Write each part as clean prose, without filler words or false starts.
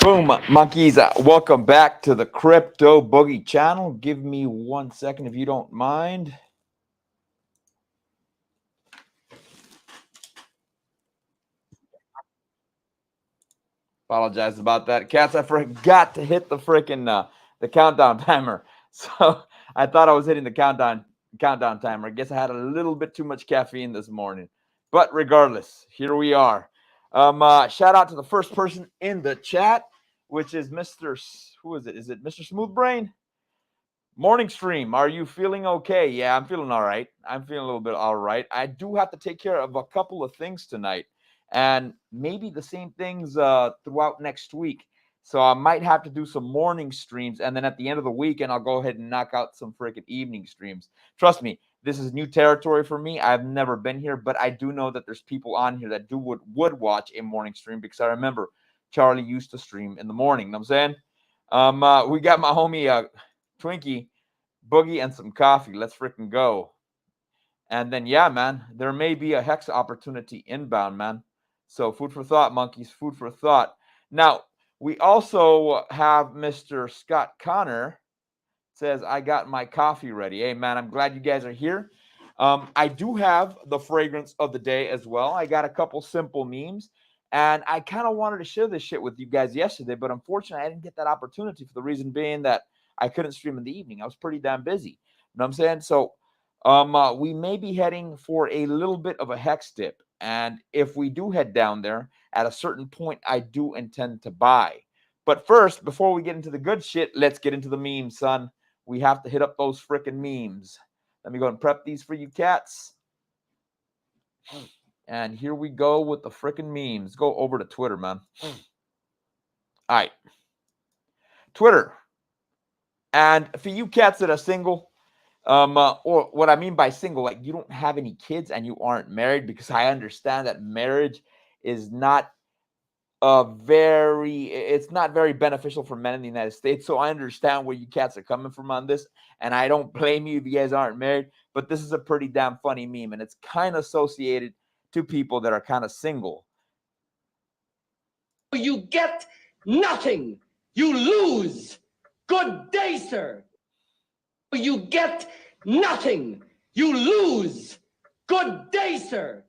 Boom, monkeys. Welcome back to the Crypto Boogie channel. Give me 1 second if you don't mind. Apologize about that. Cats, I forgot to hit the freaking the countdown timer. So I thought I was hitting the countdown timer. I guess I had a little bit too much caffeine this morning. But regardless, here we are. Shout out to the first person in the chat, which is Mr. Who is it? Is it Mr. Smooth Brain? Morning stream. Are you feeling okay? Yeah, I'm feeling all right. I'm feeling a little bit all right. I do have to take care of a couple of things tonight, and maybe the same things throughout next week. So I might have to do some morning streams, and then at the end of the weekend, I'll go ahead and knock out some freaking evening streams. Trust me, this is new territory for me. I've never been here, but I do know that there's people on here that would watch a morning stream because I remember Charlie used to stream in the morning. You know what I'm saying? We got my homie Twinkie, Boogie, and some coffee. Let's freaking go. And then, yeah, man, there may be a HEX opportunity inbound, man. So food for thought, monkeys, food for thought. Now, we also have Mr. Scott Connor says, I got my coffee ready. Hey, man, I'm glad you guys are here. I do have the fragrance of the day as well. I got a couple simple memes. And I kind of wanted to share this shit with you guys yesterday, but unfortunately, I didn't get that opportunity for the reason being that I couldn't stream in the evening. I was pretty damn busy. You know what I'm saying? So we may be heading for a little bit of a HEX dip. And if we do head down there, at a certain point, I do intend to buy. But first, before we get into the good shit, let's get into the memes, son. We have to hit up those freaking memes. Let me go and prep these for you cats. And here we go with the freaking memes. Go over to Twitter, man. All right. Twitter. And for you cats that are single, or what I mean by single, like you don't have any kids and you aren't married, because I understand that marriage is not it's not very beneficial for men in the United States. So I understand where you cats are coming from on this, and I don't blame you if you guys aren't married, but this is a pretty damn funny meme, and it's kind of associated to people that are kind of single. You get nothing. You lose. Good day, sir. You get nothing. You lose. Good day, sir.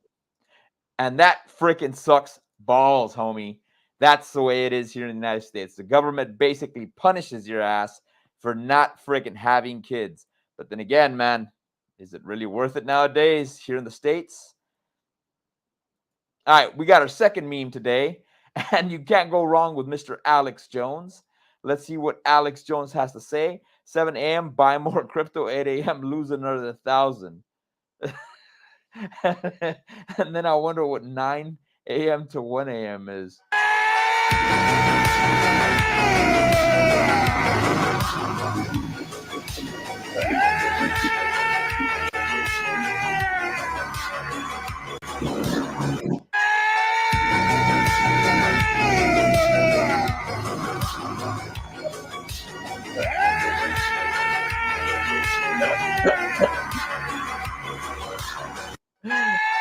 And that freaking sucks balls, homie. That's the way it is here in the United States. The government basically punishes your ass for not freaking having kids. But then again, man, is it really worth it nowadays here in the States? All right, we got our second meme today, and you can't go wrong with Mr. Alex Jones. Let's see what Alex Jones has to say. 7 a.m., buy more crypto. 8 a.m., lose another 1,000. And then I wonder what 9 a.m. to 1 a.m. is.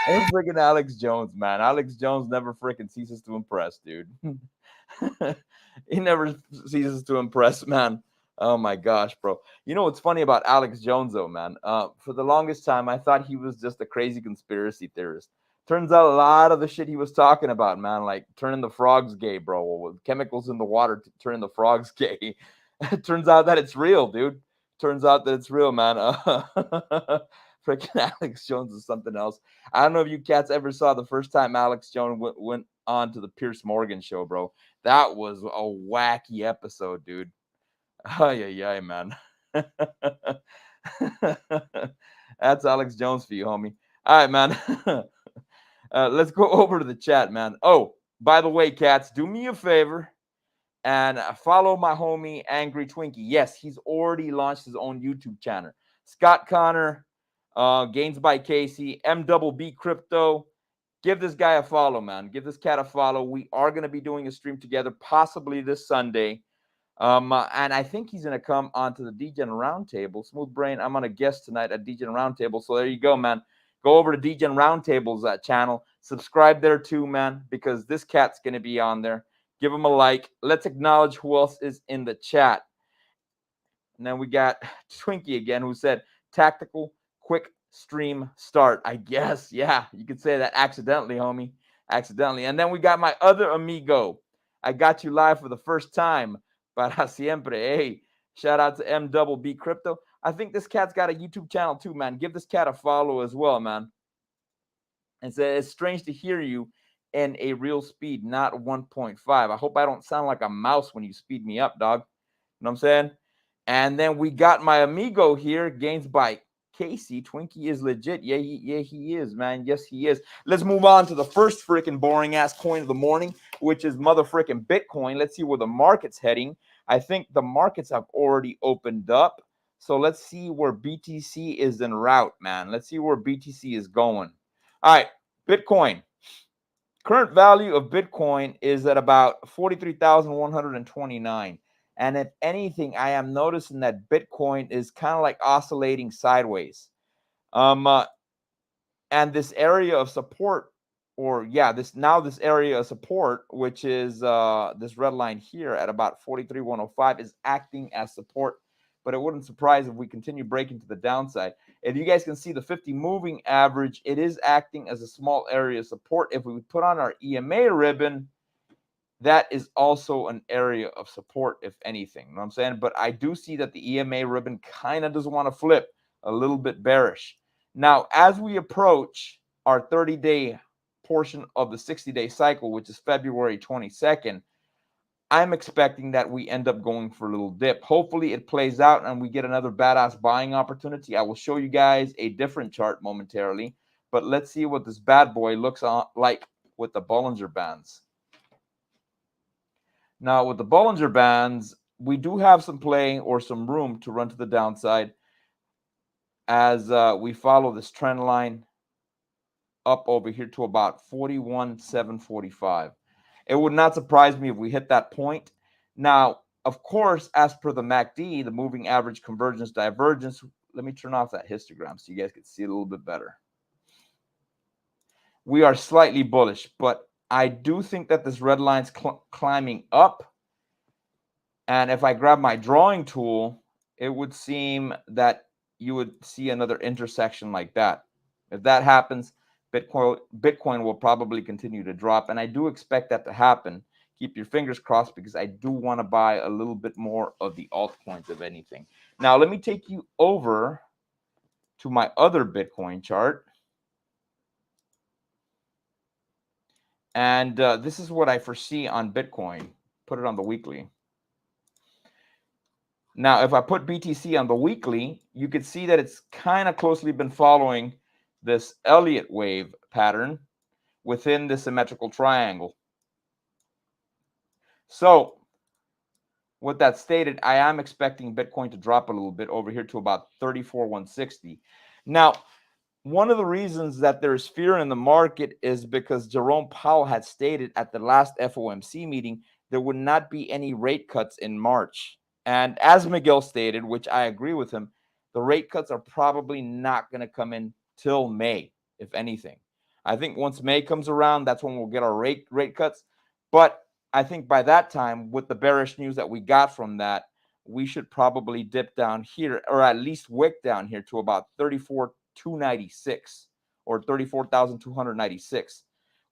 That's freaking Alex Jones, man. Alex Jones never freaking ceases to impress, dude. He never ceases to impress, man. Oh my gosh, bro. You know what's funny about Alex Jones, though, man? For the longest time, I thought he was just a crazy conspiracy theorist. Turns out a lot of the shit he was talking about, man, like turning the frogs gay, bro, with chemicals in the water turning the frogs gay. Turns out that it's real, dude. Turns out that it's real, man. Freaking Alex Jones is something else. I don't know if you cats ever saw the first time Alex Jones went on to the Pierce Morgan show, bro. That was a wacky episode, dude. Ay, man. That's Alex Jones for you, homie. All right, man. Let's go over to the chat, man. Oh, by the way, cats, do me a favor and follow my homie Angry Twinkie. Yes, he's already launched his own YouTube channel. Scott Connor, Gains by Casey, MBB Crypto. Give this guy a follow, man. Give this cat a follow. We are going to be doing a stream together, possibly this Sunday. And I think he's going to come onto the DGen Roundtable. Smooth Brain, I'm on a guest tonight at DGen Roundtable. So there you go, man. Go over to DGen Roundtable's channel. Subscribe there too, man, because this cat's going to be on there. Give them a like. Let's acknowledge who else is in the chat. And then we got Twinkie again, who said tactical quick stream start. I guess, yeah, you could say that accidentally, homie. Accidentally. And then we got my other amigo. I got you live for the first time. Para siempre. Hey, shout out to MBB Crypto. I think this cat's got a YouTube channel too, man. Give this cat a follow as well, man. And say it's strange to hear you in a real speed, not 1.5. I hope I don't sound like a mouse when you speed me up, dog. You know what I'm saying? And then we got my amigo here, gains by Casey. Twinkie is legit. Yeah, he is, man. Yes, he is. Let's move on to the first freaking boring ass coin of the morning, which is mother freaking Bitcoin. Let's see where the market's heading. I think the markets have already opened up. So let's see where BTC is en route, man. Let's see where BTC is going. All right, Bitcoin. Current value of Bitcoin is at about 43,129. And if anything, I am noticing that Bitcoin is kind of like oscillating sideways. And this area of support, this area of support, which is this red line here at about 43,105, is acting as support. But it wouldn't surprise if we continue breaking to the downside. If you guys can see the 50 moving average, it is acting as a small area of support. If we put on our EMA ribbon, that is also an area of support, if anything. You know what I'm saying? But I do see that the EMA ribbon kind of doesn't want to flip, a little bit bearish. Now, as we approach our 30-day portion of the 60-day cycle, which is February 22nd, I'm expecting that we end up going for a little dip. Hopefully it plays out and we get another badass buying opportunity. I will show you guys a different chart momentarily, but let's see what this bad boy looks like with the Bollinger Bands. Now, with the Bollinger Bands, we do have some play or some room to run to the downside as we follow this trend line up over here to about 41,745. It would not surprise me if we hit that point. Now, of course, as per the MACD, the moving average convergence divergence, let me turn off that histogram so you guys can see it a little bit better. We are slightly bullish, but I do think that this red line's climbing up. And if I grab my drawing tool, it would seem that you would see another intersection like that. If that happens, Bitcoin will probably continue to drop. And I do expect that to happen. Keep your fingers crossed because I do want to buy a little bit more of the altcoins, if anything. Now, let me take you over to my other Bitcoin chart. And this is what I foresee on Bitcoin. Put it on the weekly. Now, if I put BTC on the weekly, you could see that it's kind of closely been following this Elliott wave pattern within the symmetrical triangle. So, with that stated, I am expecting Bitcoin to drop a little bit over here to about 34,160. Now, one of the reasons that there's fear in the market is because Jerome Powell had stated at the last FOMC meeting there would not be any rate cuts in March. And as Miguel stated, which I agree with him, the rate cuts are probably not going to come in till May, if anything. I think once May comes around, that's when we'll get our rate cuts. But I think by that time, with the bearish news that we got from that, we should probably dip down here, or at least wick down here to about 34,296 or 34,296.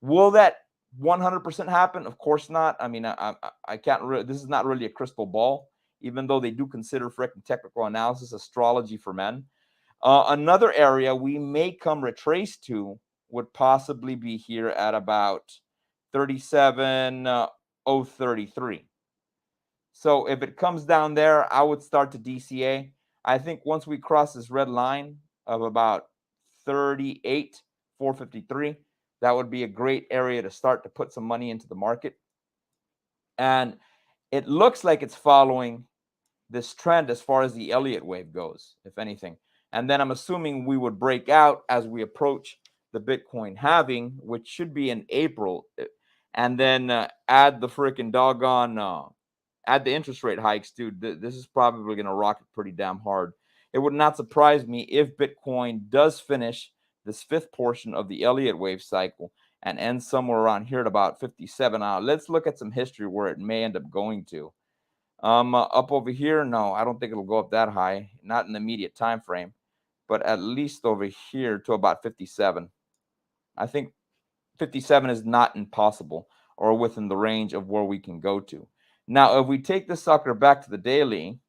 Will that 100% happen? Of course not. I mean, I can't really, this is not really a crystal ball, even though they do consider freaking technical analysis astrology for men. Another area we may come retrace to would possibly be here at about 37,033. So if it comes down there, I would start to DCA. I think once we cross this red line of about 38,453, that would be a great area to start to put some money into the market. And it looks like it's following this trend as far as the Elliott wave goes, if anything. And then I'm assuming we would break out as we approach the Bitcoin halving, which should be in April, and then add the freaking doggone, add the interest rate hikes, dude. This is probably going to rock it pretty damn hard. It would not surprise me if Bitcoin does finish this fifth portion of the Elliott wave cycle and ends somewhere around here at about 57. Now, let's look at some history where it may end up going to. Up over here, no, I don't think it'll go up that high, not in the immediate time frame, but at least over here to about 57. I think 57 is not impossible or within the range of where we can go to. Now, if we take this sucker back to the daily,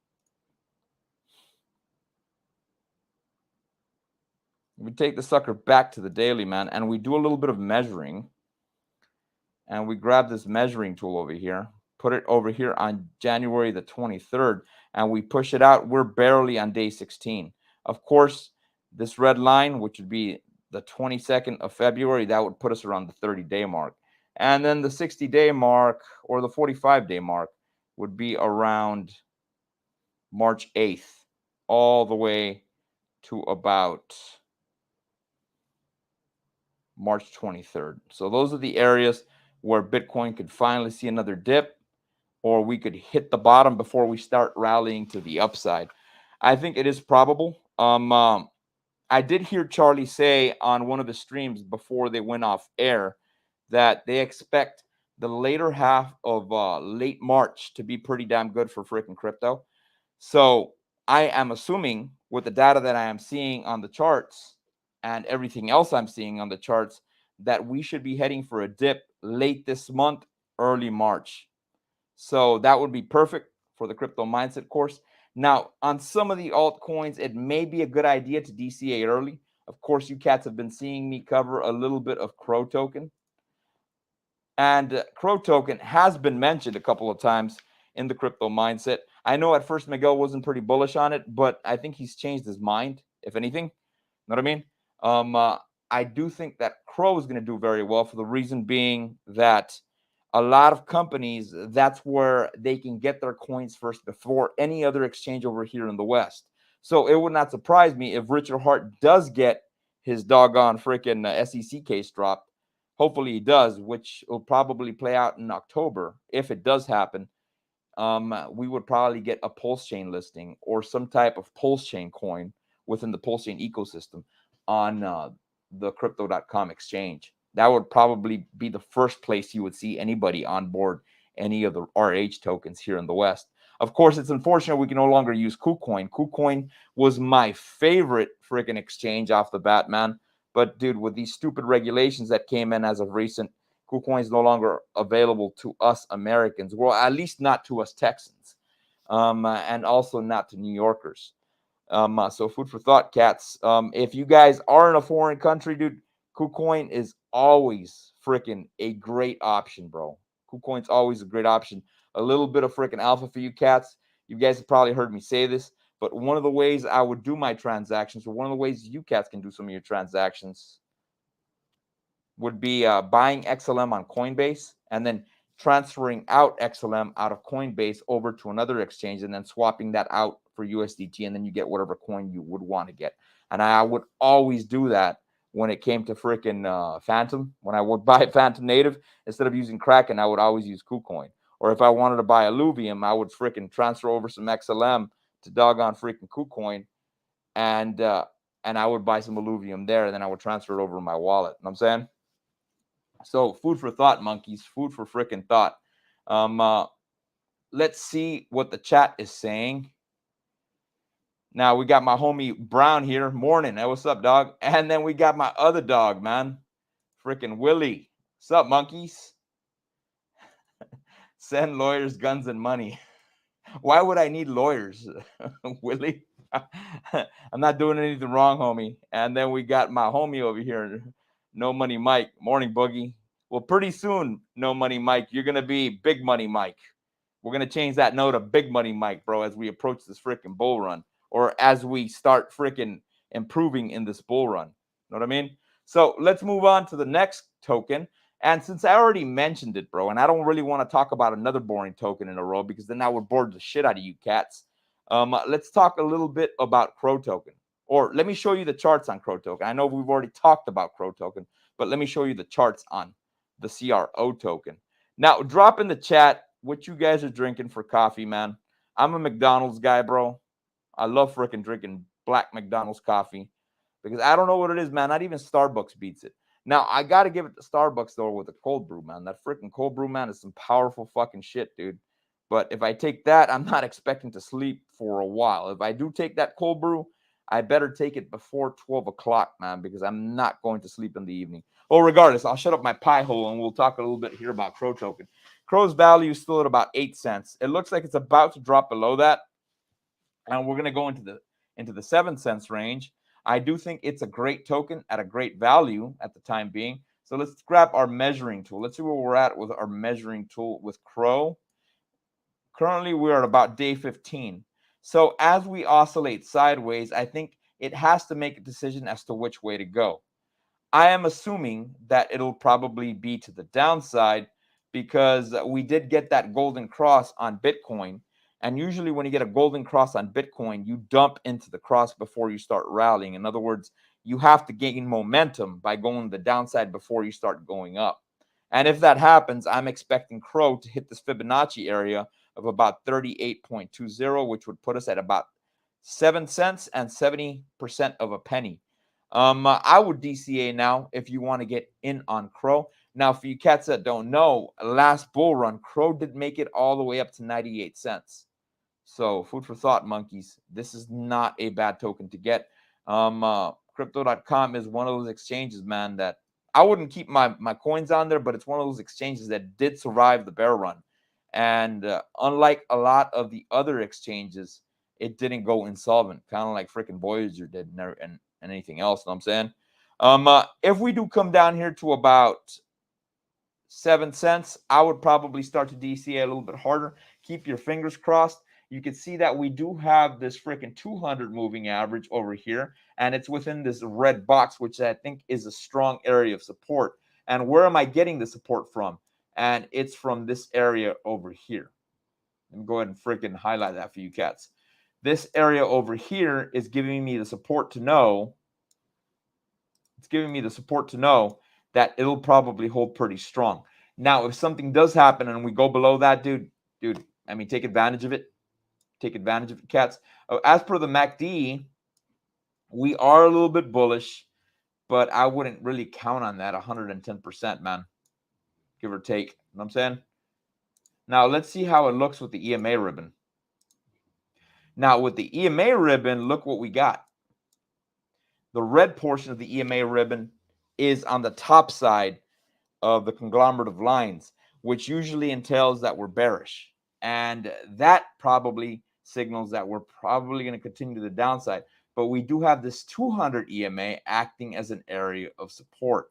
man, and we do a little bit of measuring, and we grab this measuring tool over here, put it over here on January the 23rd, and we push it out, we're barely on day 16. Of course, this red line, which would be the 22nd of February, that would put us around the 30-day mark. And then the 60-day mark or the 45-day mark would be around March 8th, all the way to about March 23rd. So those are the areas where Bitcoin could finally see another dip, or we could hit the bottom before we start rallying to the upside. I think it is probable. I did hear Charlie say on one of the streams before they went off air that they expect the later half of late March to be pretty damn good for freaking crypto. So I am assuming with the data that I am seeing on the charts and everything else I'm seeing on the charts that we should be heading for a dip late this month, early March. So that would be perfect for the crypto mindset course. Now, on some of the altcoins, it may be a good idea to DCA early. Of course, you cats have been seeing me cover a little bit of Crow token. And Crow token has been mentioned a couple of times in the crypto mindset. I know at first Miguel wasn't pretty bullish on it, but I think he's changed his mind, if anything. Know what I mean? I do think that Crow is going to do very well for the reason being that a lot of companies, that's where they can get their coins first before any other exchange over here in the West. So it would not surprise me if Richard Hart does get his doggone freaking SEC case dropped. Hopefully he does, which will probably play out in October. If it does happen, we would probably get a pulse chain listing or some type of pulse chain coin within the pulse chain ecosystem on the crypto.com exchange. That would probably be the first place you would see anybody on board any of the RH tokens here in the West. Of course, it's unfortunate we can no longer use KuCoin. KuCoin was my favorite freaking exchange off the bat, man. But dude, with these stupid regulations that came in as of recent, KuCoin is no longer available to us Americans. Well, at least not to us Texans, and also not to New Yorkers. So food for thought, cats. If you guys are in a foreign country, dude, KuCoin is always freaking a great option, bro. KuCoin's always a great option. A little bit of freaking alpha for you cats. You guys have probably heard me say this, but one of the ways I would do my transactions, or one of the ways you cats can do some of your transactions, would be buying XLM on Coinbase and then transferring out XLM out of Coinbase over to another exchange and then swapping that out for USDT, and then you get whatever coin you would want to get. And I would always do that when it came to freaking Phantom. When I would buy Phantom Native, instead of using Kraken, I would always use KuCoin. Or if I wanted to buy Illuvium, I would freaking transfer over some XLM to doggone freaking KuCoin, and I would buy some Illuvium there, and then I would transfer it over to my wallet. You know what I'm saying? So food for thought, monkeys. Food for freaking thought. Let's see what the chat is saying. Now we got my homie Brown here. Morning. Hey, what's up, dog? And then we got my other dog, man. Freaking Willie. What's up, monkeys? Send lawyers, guns, and money. Why would I need lawyers, Willie? I'm not doing anything wrong, homie. And then we got my homie over here, No Money Mike. Morning, Boogie. Well, pretty soon, No Money Mike, you're going to be Big Money Mike. We're going to change that note to Big Money Mike, bro, as we approach this freaking bull run, or as we start freaking improving in this bull run. Know what I mean? So let's move on to the next token. And since I already mentioned it, bro, and I don't really want to talk about another boring token in a row because then I would bore the shit out of you cats. Let's talk a little bit about Crow token. Or let me show you the charts on Crow token. I know we've already talked about Crow token, but let me show you the charts on the CRO token. Now, drop in the chat what you guys are drinking for coffee, man. I'm a McDonald's guy, bro. I love freaking drinking black McDonald's coffee because I don't know what it is, man. Not even Starbucks beats it. Now, I got to give it to Starbucks, though, with a cold brew, man. That freaking cold brew, man, is some powerful fucking shit, dude. But if I take that, I'm not expecting to sleep for a while. If I do take that cold brew, I better take it before 12 o'clock, man, because I'm not going to sleep in the evening. Well, regardless, I'll shut up my pie hole and we'll talk a little bit here about Crow token. Crow's value is still at about 8 cents. It looks like it's about to drop below that. And we're going to go into the 7 cents range. I do think it's a great token at a great value at the time being. So let's grab our measuring tool. Let's see where we're at with our measuring tool with Crow. Currently, we're at about day 15. So as we oscillate sideways, I think it has to make a decision as to which way to go. I am assuming that it'll probably be to the downside because we did get that golden cross on Bitcoin. And usually when you get a golden cross on Bitcoin, you dump into the cross before you start rallying. In other words, you have to gain momentum by going the downside before you start going up. And if that happens, I'm expecting Crow to hit this Fibonacci area of about 38.20, which would put us at about 7 cents and 70% of a penny. I would DCA now if you want to get in on Crow. Now, for you cats that don't know, last bull run, Crow did make it all the way up to 98 cents. So, food for thought, monkeys. This is not a bad token to get. Crypto.com is one of those exchanges, man, that I wouldn't keep my coins on there, but it's one of those exchanges that did survive the bear run. And unlike a lot of the other exchanges, it didn't go insolvent, kind of like freaking Voyager did and anything else. You know what I'm saying? If we do come down here to about 7 cents, I would probably start to DCA a little bit harder. Keep your fingers crossed. You can see that we do have this freaking 200 moving average over here, and it's within this red box, which I think is a strong area of support. And where am I getting the support from? And it's from this area over here. Let me go ahead and freaking highlight that for you cats. This area over here is giving me the support to know. It's giving me the support to know that it'll probably hold pretty strong. Now, if something does happen and we go below that, dude, I mean, take advantage of it. Take advantage of it, cats. As per the MACD, we are a little bit bullish, but I wouldn't really count on that 110%, man. Give or take. You know what I'm saying? Now, let's see how it looks with the EMA ribbon. Now, with the EMA ribbon, look what we got. The red portion of the EMA ribbon is on the top side of the conglomerate of lines, which usually entails that we're bearish. And that probably signals that we're probably going to continue to the downside. But we do have this 200 EMA acting as an area of support.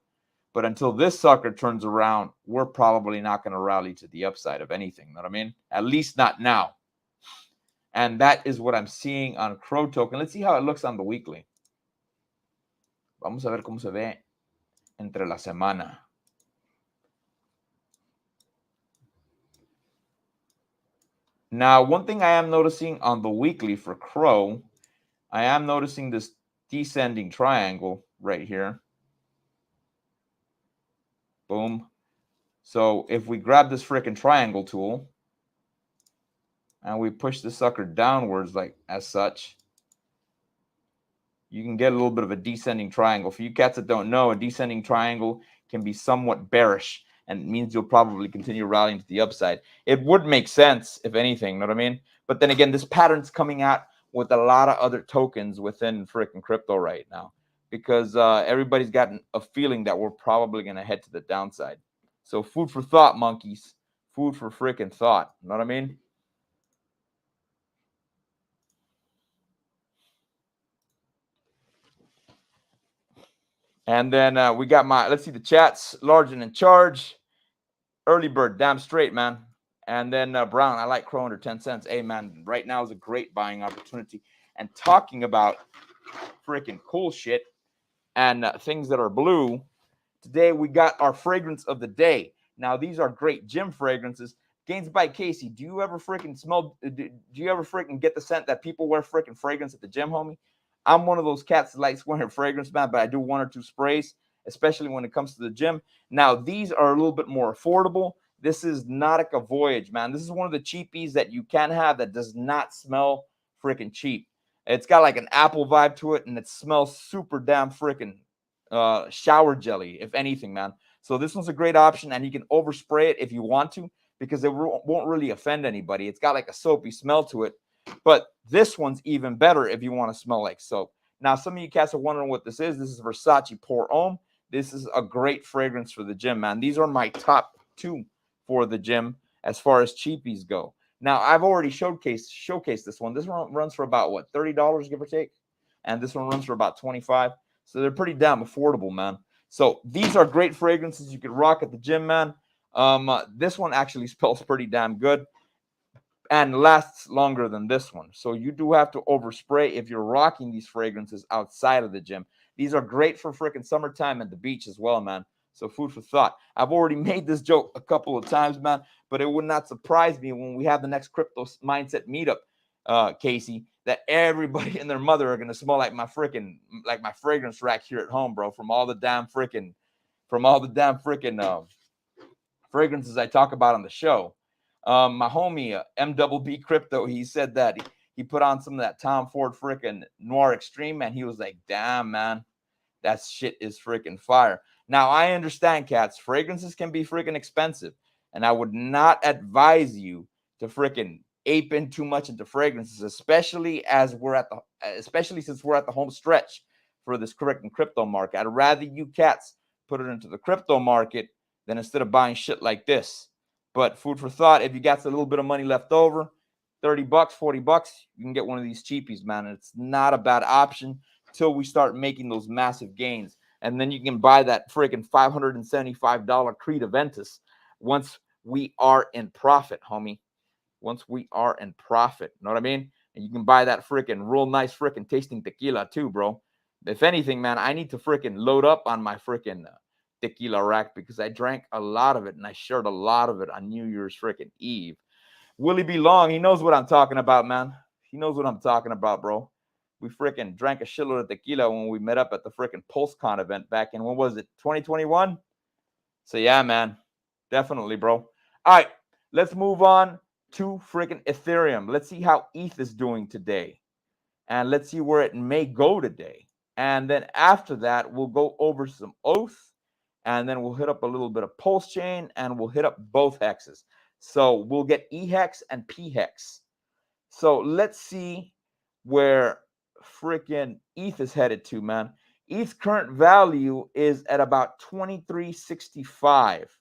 But until this sucker turns around, we're probably not going to rally to the upside of anything. You know what I mean? At least not now. And that is what I'm seeing on Crow token. Let's see how it looks on the weekly. Vamos a ver cómo se ve entre la semana. Now, one thing I am noticing on the weekly for Crow, I am noticing this descending triangle right here. Boom. So if we grab this freaking triangle tool and we push the sucker downwards like as such, you can get a little bit of a descending triangle. For you cats that don't know, a descending triangle can be somewhat bearish, and it means you'll probably continue rallying to the upside. It would make sense, if anything, you know what I mean? But then again, this pattern's coming out with a lot of other tokens within freaking crypto right now, because everybody's gotten a feeling that we're probably going to head to the downside. So food for thought, monkeys. Food for freaking thought. You know what I mean? And then we got let's see the chats. Large and in charge. Early bird, damn straight, man. And then Brown, I like Crow under 10 cents. Hey, man, right now is a great buying opportunity. And talking about freaking cool shit and things that are blue, today we got our fragrance of the day. Now, these are great gym fragrances. Gains by Casey, do you ever freaking smell, do you ever freaking get the scent that people wear freaking fragrance at the gym, homie? I'm one of those cats that likes wearing fragrance, man, but I do 1 or 2 sprays, especially when it comes to the gym. Now, these are a little bit more affordable. This is Nautica Voyage, man. This is one of the cheapies that you can have that does not smell freaking cheap. It's got like an apple vibe to it, and it smells super damn freaking shower jelly, if anything, man. So this one's a great option, and you can overspray it if you want to, because it won't really offend anybody. It's got like a soapy smell to it, but this one's even better if you want to smell like soap. Now, some of you cats are wondering what this is. This is Versace Pour Homme. This is a great fragrance for the gym, man. These are my top two for the gym as far as cheapies go. Now, I've already showcased this one. This one runs for about, what, $30, give or take? And this one runs for about 25. So they're pretty damn affordable, man. So these are great fragrances you could rock at the gym, man. This one actually smells pretty damn good and lasts longer than this one. So you do have to overspray if you're rocking these fragrances outside of the gym. These are great for freaking summertime at the beach as well, man. So food for thought. I've already made this joke a couple of times, man, but it would not surprise me when we have the next crypto mindset meetup, Casey, that everybody and their mother are gonna smell like my fragrance rack here at home, bro, from all the damn freaking fragrances I talk about on the show. My homie MWB Crypto, he said that he put on some of that Tom Ford freaking Noir Extreme, and he was like, "Damn, man, that shit is freaking fire." Now I understand, cats, fragrances can be freaking expensive, and I would not advise you to freaking ape in too much into fragrances, especially since we're at the home stretch for this freaking crypto market. I'd rather you cats put it into the crypto market than instead of buying shit like this. But food for thought, if you got a little bit of money left over, $30, $40, you can get one of these cheapies, man. And it's not a bad option till we start making those massive gains. And then you can buy that freaking $575 Creed Aventus once we are in profit, homie. Once we are in profit. Know what I mean? And you can buy that freaking real nice freaking tasting tequila too, bro. If anything, man, I need to freaking load up on my freaking tequila rack because I drank a lot of it and I shared a lot of it on New Year's freaking Eve. Willie B. Long, he knows what I'm talking about, man. He knows what I'm talking about, bro. We freaking drank a shitload of tequila when we met up at the freaking PulseCon event back in, when was it, 2021? So yeah, man, definitely, bro. All right, let's move on to freaking Ethereum. Let's see how ETH is doing today, and let's see where it may go today. And then after that, we'll go over some Oath, and then we'll hit up a little bit of Pulse Chain, and we'll hit up both hexes. So we'll get EHEX and PHEX. So let's see where freaking ETH is headed to, man. ETH's current value is at about 2365.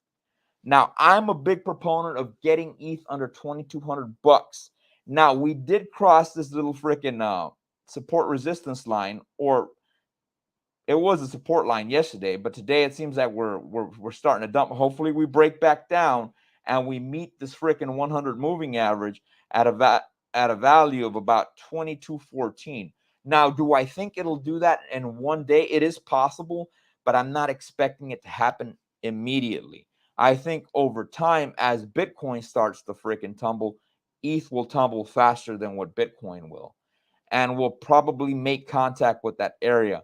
Now, I'm a big proponent of getting ETH under 2200 bucks. Now, we did cross this little freaking support resistance line, or it was a support line yesterday, but today it seems like we're starting to dump. Hopefully, we break back down and we meet this freaking 100 moving average at a value of about 2214. Now, do I think it'll do that in one day? It is possible, but I'm not expecting it to happen immediately. I think over time, as Bitcoin starts to freaking tumble, ETH will tumble faster than what Bitcoin will, and will probably make contact with that area.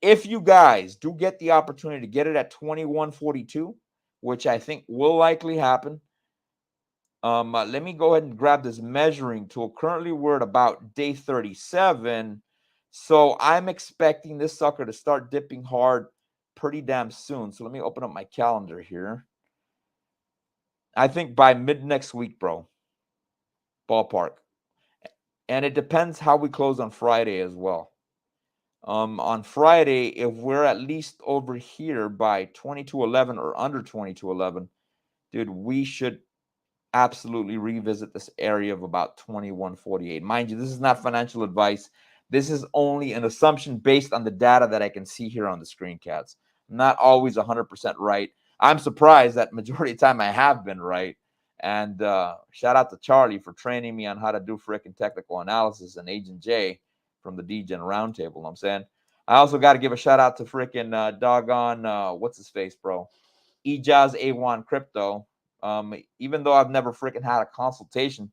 If you guys do get the opportunity to get it at 2142, which I think will likely happen, let me go ahead and grab this measuring tool. Currently, we're at about day 37. So I'm expecting this sucker to start dipping hard pretty damn soon. So let me open up my calendar here. I think by mid next week, bro. Ballpark. And it depends how we close on Friday as well. On Friday, if we're at least over here by 2211 or under 2211, dude, we should absolutely revisit this area of about 2148. Mind you, this is not financial advice. This is only an assumption based on the data that I can see here on the screen, cats. I'm not always 100% right. I'm surprised that majority of the time I have been right. And shout out to Charlie for training me on how to do freaking technical analysis, and Agent J from the DGen Roundtable. You know what I'm saying? I also got to give a shout out to freaking doggone, what's his face, bro? Ejaz A1 Crypto. Even though I've never freaking had a consultation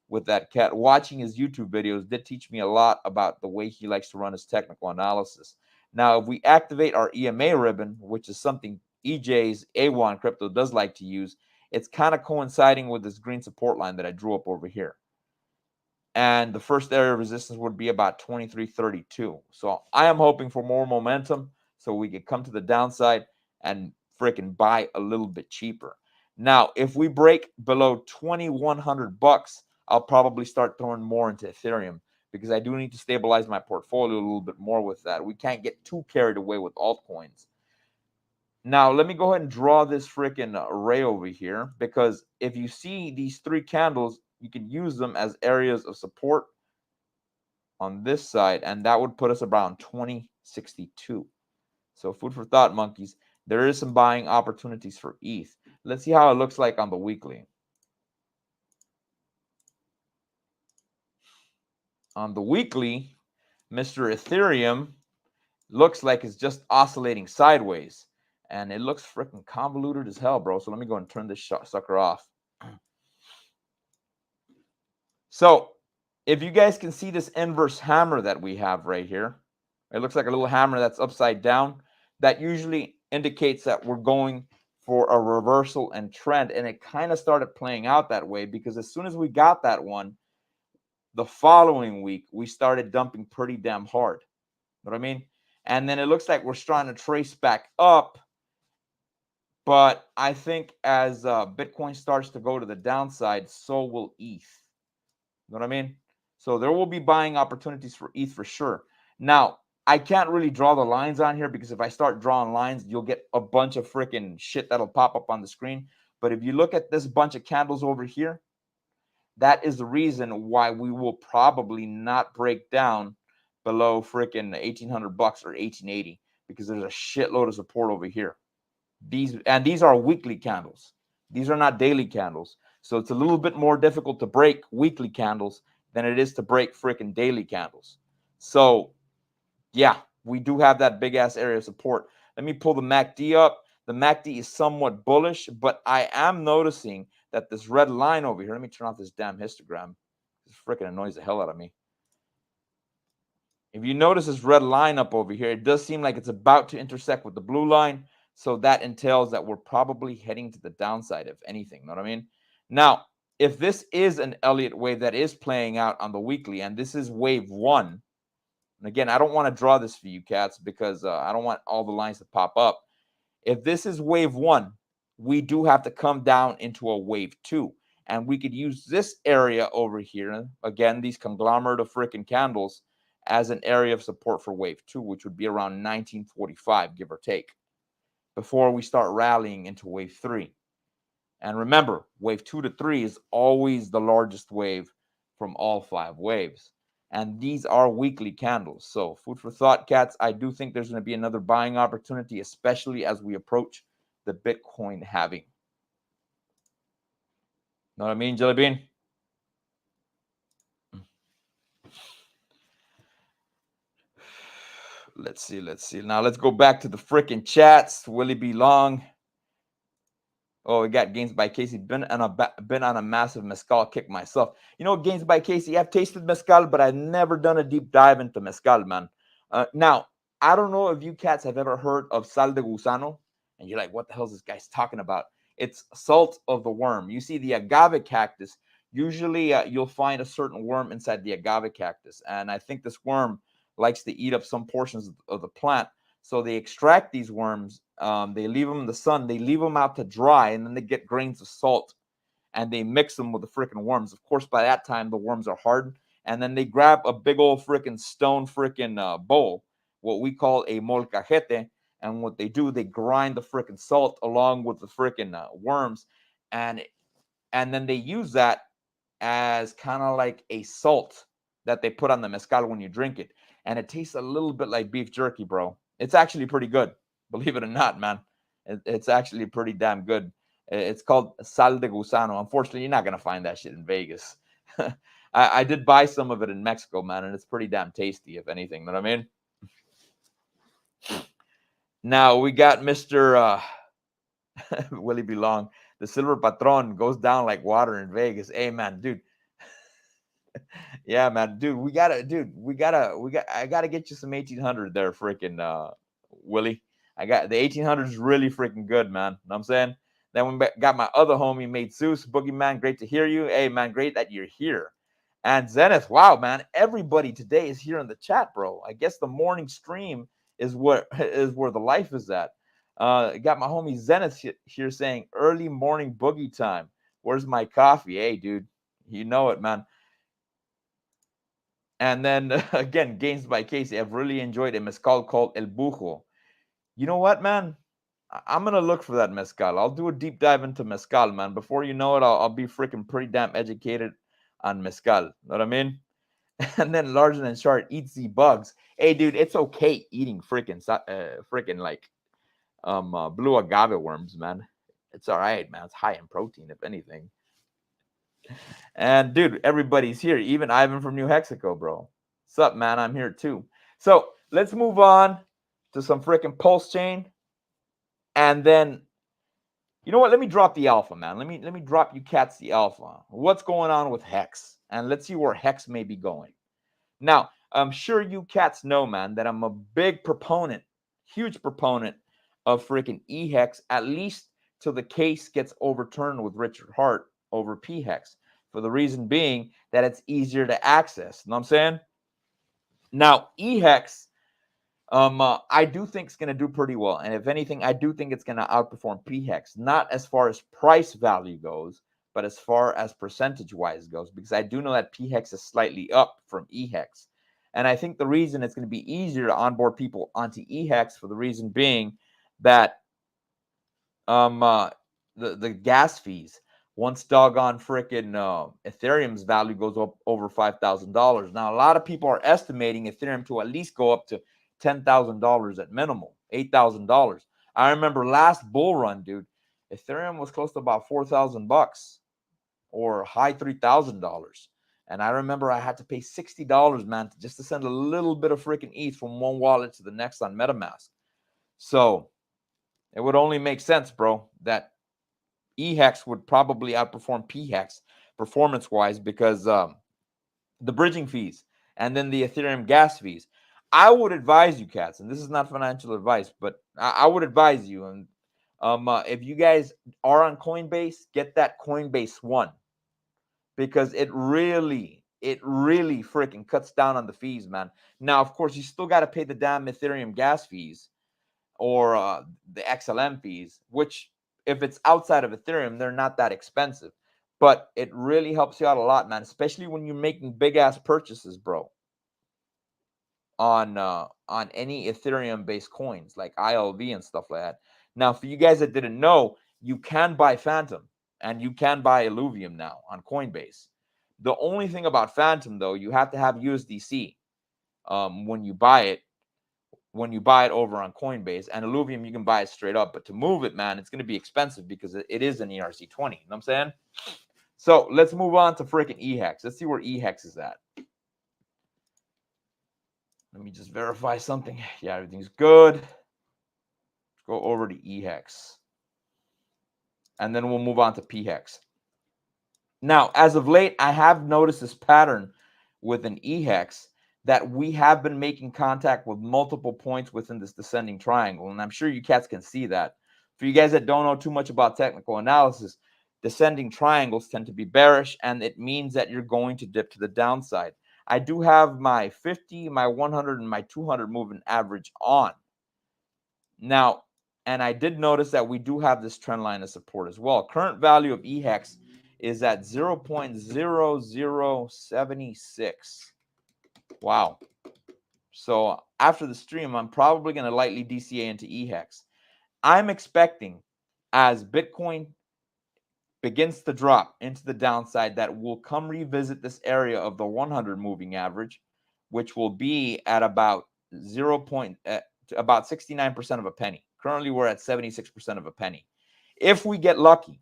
with that cat, watching his YouTube videos did teach me a lot about the way he likes to run his technical analysis. Now, if we activate our EMA ribbon, which is something EJ's A1 Crypto does like to use, it's kind of coinciding with this green support line that I drew up over here. and the first area of resistance would be about 23.32. So I am hoping for more momentum so we could come to the downside and freaking buy a little bit cheaper. Now, if we break below 2100 bucks, I'll probably start throwing more into Ethereum because I do need to stabilize my portfolio a little bit more with that. We can't get too carried away with altcoins. Now, let me go ahead and draw this freaking array over here, because if you see these three candles, you can use them as areas of support on this side, and that would put us around 2062. So food for thought, monkeys. There is some buying opportunities for ETH. Let's see how it looks like on the weekly. On the weekly, Mr. Ethereum looks like it's just oscillating sideways, and it looks freaking convoluted as hell, bro. So let me go and turn this sucker off. So if you guys can see this inverse hammer that we have right here, it looks like a little hammer that's upside down. That usually indicates that we're going for a reversal and trend, and it kind of started playing out that way, because as soon as we got that one, the following week we started dumping pretty damn hard. You know what I mean? And then it looks like we're trying to trace back up, but I think as Bitcoin starts to go to the downside, so will ETH. You know what I mean? So there will be buying opportunities for ETH for sure. Now, I can't really draw the lines on here, because if I start drawing lines, you'll get a bunch of freaking shit that'll pop up on the screen. But if you look at this bunch of candles over here, that is the reason why we will probably not break down below freaking 1800 bucks or 1880, because there's a shitload of support over here. These are weekly candles. These are not daily candles. So it's a little bit more difficult to break weekly candles than it is to break freaking daily candles. So yeah, we do have that big ass area of support. Let me pull the MACD up. The MACD is somewhat bullish, but I am noticing that this red line over here, let me turn off this damn histogram. This freaking annoys the hell out of me. If you notice this red line up over here, it does seem like it's about to intersect with the blue line. So that entails that we're probably heading to the downside, if anything. You know what I mean? Now, if this is an Elliott wave that is playing out on the weekly, and this is wave one, and again, I don't want to draw this for you cats, because I don't want all the lines to pop up. If this is wave one, we do have to come down into a wave two. And we could use this area over here, again, these conglomerate of freaking candles, as an area of support for wave two, which would be around 1945, give or take, before we start rallying into wave three. And remember, wave 2 to 3 is always the largest wave from all 5 waves. And these are weekly candles. So food for thought, cats. I do think there's going to be another buying opportunity, especially as we approach the Bitcoin halving. Know what I mean, Jelly Bean? Let's see. Now let's go back to the freaking chats. Willie B. Long. Oh, we got Gains by Casey. Been on a massive mezcal kick myself. You know, Gains by Casey, I've tasted mezcal, but I've never done a deep dive into mezcal, man. Now, I don't know if you cats have ever heard of sal de gusano, and you're like, what the hell is this guy's talking about? It's salt of the worm. You see, the agave cactus, usually you'll find a certain worm inside the agave cactus, and I think this worm likes to eat up some portions of the plant. So they extract these worms, they leave them in the sun, they leave them out to dry, and then they get grains of salt and they mix them with the freaking worms. Of course, by that time, the worms are hardened. And then they grab a big old freaking stone freaking bowl, what we call a molcajete. And what they do, they grind the freaking salt along with the freaking worms. And then they use that as kind of like a salt that they put on the mezcal when you drink it. And it tastes a little bit like beef jerky, bro. It's actually pretty good, believe it or not, man. It's actually pretty damn good. It's called sal de gusano. Unfortunately, you're not going to find that shit in Vegas. I did buy some of it in Mexico, man, and it's pretty damn tasty, if anything. You know what I mean? Now, we got Mr. Willie B. Long. The silver patron goes down like water in Vegas. Hey, man, dude. Yeah, man, dude, I gotta get you some 1800 there, freaking Willie. I got the 1800 is really freaking good, man. Know what I'm saying? Then we got my other homie, mate Zeus, Boogeyman. Great to hear you. Hey, man, great that you're here. And Zenith, wow, man, everybody today is here in the chat, bro. I guess the morning stream is where the life is at. Got my homie Zenith here saying early morning boogie time. Where's my coffee? Hey, dude, you know it, man. And then again, Games by Casey. I've really enjoyed a mezcal called El Bujo. You know what, man? I'm gonna look for that mezcal. I'll do a deep dive into mezcal, man. Before you know it, I'll be freaking pretty damn educated on mezcal. Know what I mean? And then Larger than Short eats the bugs. Hey, dude, it's okay eating freaking like blue agave worms, man. It's all right, man. It's high in protein, if anything. And dude, everybody's here. Even Ivan from New Mexico, bro. What's up, man? I'm here too. So let's move on to some freaking pulse chain. And then, you know what? Let me drop the alpha, man. Let me drop you cats the alpha. What's going on with HEX? And let's see where HEX may be going. Now, I'm sure you cats know, man, that I'm a big proponent, huge proponent of freaking EHEX, at least till the case gets overturned with Richard Hart over PHEX. For the reason being that it's easier to access. You know what I'm saying? Now, EHEX, I do think it's going to do pretty well. And if anything, I do think it's going to outperform PHEX, not as far as price value goes, but as far as percentage-wise goes, because I do know that PHEX is slightly up from EHEX. And I think the reason it's going to be easier to onboard people onto EHEX for the reason being that the gas fees, once doggone freaking Ethereum's value goes up over $5,000. Now, a lot of people are estimating Ethereum to at least go up to $10,000 at minimal, $8,000. I remember last bull run, dude, Ethereum was close to about $4,000 or high $3,000. And I remember I had to pay $60, man, just to send a little bit of freaking ETH from one wallet to the next on MetaMask. So it would only make sense, bro, that EHEX would probably outperform PHEX performance-wise because the bridging fees and then the Ethereum gas fees. I would advise you, cats, and this is not financial advice, but I would advise you, and if you guys are on Coinbase, get that Coinbase One because it really freaking cuts down on the fees, man. Now, of course, you still got to pay the damn Ethereum gas fees or the XLM fees, which if it's outside of Ethereum, they're not that expensive. But it really helps you out a lot, man, especially when you're making big ass purchases, bro, on any Ethereum based coins like ILV and stuff like that. Now, for you guys that didn't know, you can buy Phantom and you can buy Illuvium now on Coinbase. The only thing about Phantom, though, you have to have USDC when you buy it over on Coinbase. And Illuvium, you can buy it straight up. But to move it, man, it's going to be expensive because it is an ERC20. You know what I'm saying? So let's move on to freaking EHEX. Let's see where EHEX is at. Let me just verify something. Yeah, everything's good. Let's go over to EHEX. And then we'll move on to PHEX. Now, as of late, I have noticed this pattern with an EHEX that we have been making contact with multiple points within this descending triangle. And I'm sure you cats can see that. For you guys that don't know too much about technical analysis, descending triangles tend to be bearish, and it means that you're going to dip to the downside. I do have my 50, my 100, and my 200 moving average on. Now, and I did notice that we do have this trend line of support as well. Current value of EHEX is at 0.0076. Wow. So after the stream, I'm probably going to lightly DCA into EHEX. I'm expecting as Bitcoin begins to drop into the downside that we'll come revisit this area of the 100 moving average, which will be at about about 69% of a penny. Currently, we're at 76% of a penny. If we get lucky